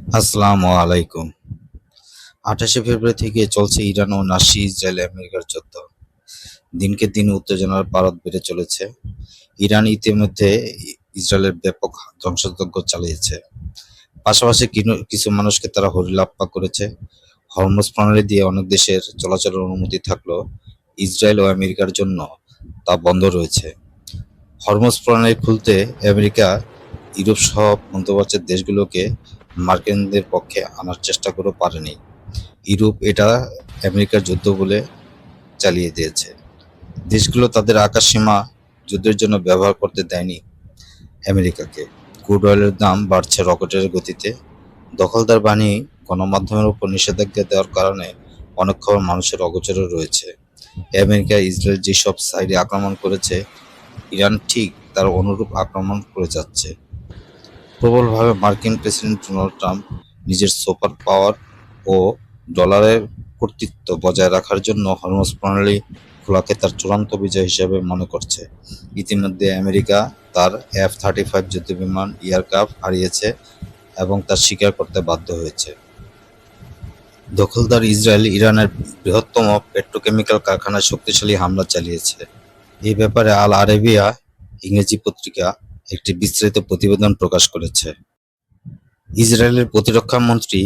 আসসালামু আলাইকুম। ২৮শে ফেব্রুয়ারি থেকে চলছে ইরান ও নাসি ইসরায়েল আমেরিকার যুদ্ধ। দিনকে দিন উত্তেজনার পারদ বেড়ে চলেছে। ইরান ইতিমধ্যে ইসরায়েলের ব্যাপক ধ্বংসযজ্ঞ চালিয়েছে। পাশাপাশি কিছু মানুষকে তারা হরিলাপ্পা করেছে। হরমুজ প্রণালী দিয়ে অনেক দেশের চলাচলের অনুমতি থাকলেও ইসরায়েল ও আমেরিকার জন্য তা বন্ধ রয়েছে। হরমুজ প্রণালী খুলতে আমেরিকা, ইউরোপ সহ মধ্যপ্রাচ্যের দেশগুলোকে মার্কিনদের পক্ষে আনার চেষ্টা করেও পারেনি। ইউরোপ এটা আমেরিকার যুদ্ধ বলে চালিয়ে দিয়েছে। দেশগুলো তাদের আকাশসীমা যুদ্ধের জন্য ব্যবহার করতে দেয়নি আমেরিকাকে। ক্রুড অয়েলের দাম বাড়ছে রকেটের গতিতে। দখলদার বাহিনী গণমাধ্যমের উপর নিষেধাজ্ঞা দেওয়ার কারণে অনেক খবর মানুষের অগোচরে রয়েছে। আমেরিকা ইসরায়েল যেসব সাইডে আক্রমণ করেছে, ইরান ঠিক তার অনুরূপ আক্রমণ করে যাচ্ছে। প্রবলভাবে মার্কিন প্রেসিডেন্ট ডোনাল্ড ট্রাম্প নিজের সুপার পাওয়ার ও ডলারের কর্তৃত্ব বজায় রাখার জন্য হরমুজ প্রণালী খোলাকে তার চূড়ান্ত বিজয় হিসেবে মনে করছে। ইতিমধ্যে আমেরিকা তার F-35 যুদ্ধবিমান এয়ারক্রাফট হারিয়েছে এবং তা স্বীকার করতে বাধ্য হয়েছে। দখলদার ইসরায়েল ইরানের বৃহত্তম পেট্রোকেমিক্যাল কারখানায় শক্তিশালী হামলা চালিয়েছে। এই ব্যাপারে আল আরাবিয়া ইংরেজি পত্রিকা একটি বিস্তারিত প্রতিবেদন প্রকাশ করেছে। ইসরায়েলের প্রতিরক্ষা মন্ত্রী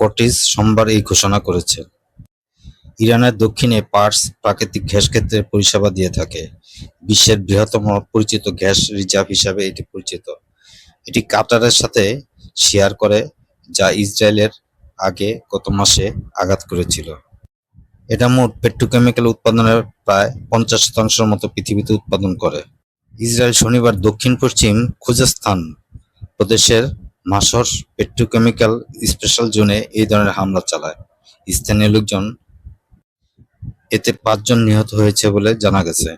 কটিস সোমবার এই ঘোষণা করেছেন। ইরানের দক্ষিণে পার্স প্রাকৃতিক গ্যাস ক্ষেত্রে পরিষেবা দিয়ে থাকে। বিশ্বের বৃহত্তম পরিচিত গ্যাস রিজার্ভ হিসাবে এটি পরিচিত। এটি কাতারের সাথে শেয়ার করে, যা ইসরায়েলের আগে গত মাসে আঘাত করেছিল। এটা মোট পেট্রোকেমিক্যাল উৎপাদনের প্রায় 50% মতো পৃথিবীতে উৎপাদন করে। ইসরায়েল শনিবার দক্ষিণ-পশ্চিম খুজেস্তান প্রদেশের মাসর পেট্রোকেমিক্যাল স্পেশাল জোনে এই ধরনের হামলা চালায়। স্থানীয় লোকজন এতে 5 জন নিহত হয়েছে বলে জানা গেছে।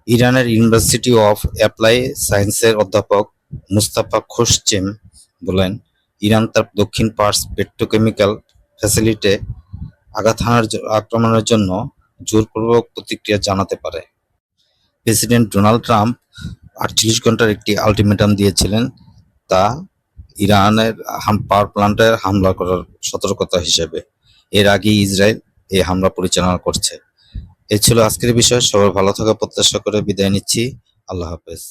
ইরানের ইউনিভার্সিটি অফ অ্যাপ্লাই সায়েন্সের অধ্যাপক মুস্তাফা খোরশেম বলেন, ইরান তার দক্ষিণ পার্স পেট্রোকেমিক্যাল ফ্যাসিলিটিতে আক্রমণের জন্য জোরপূর্বক প্রতিক্রিয়া জানাতে পারে। প্রেসিডেন্ট ডোনাল্ড ট্রাম্প 48 ঘন্টার একটি আলটিমেটাম দিয়েছিলেন, তা ইরানের পাওয়ার প্ল্যান্টে হামলা করার সতর্কতা হিসেবে। এর আগেই ইসরায়েল এই হামলা পরিচালনা করছে। এই ছিল আজকের বিষয়। সবাই ভালো থাকার প্রত্যাশা করে বিদায় নিচ্ছি। আল্লাহ হাফেজ।